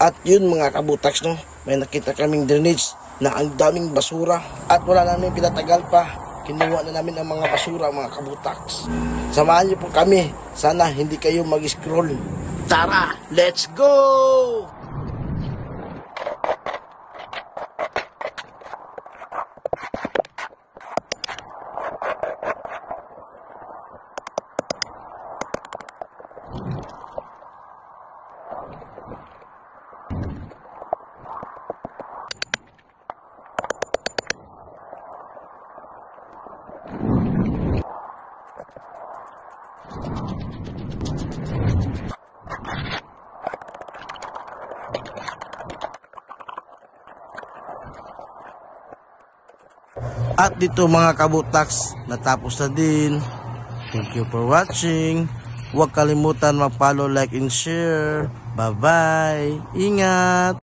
At yun mga kabutaks, no, may nakita kaming drainage na ang daming basura. At wala namin pinatagal pa, kinuha na namin ang mga basura mga kabutaks. Samahan niyo po kami, sana hindi kayo mag-scroll. Tara, let's go! At dito mga kabutaks, natapos na din. Thank you for watching. Huwag kalimutan mag-follow, like, and share. Bye-bye. Ingat!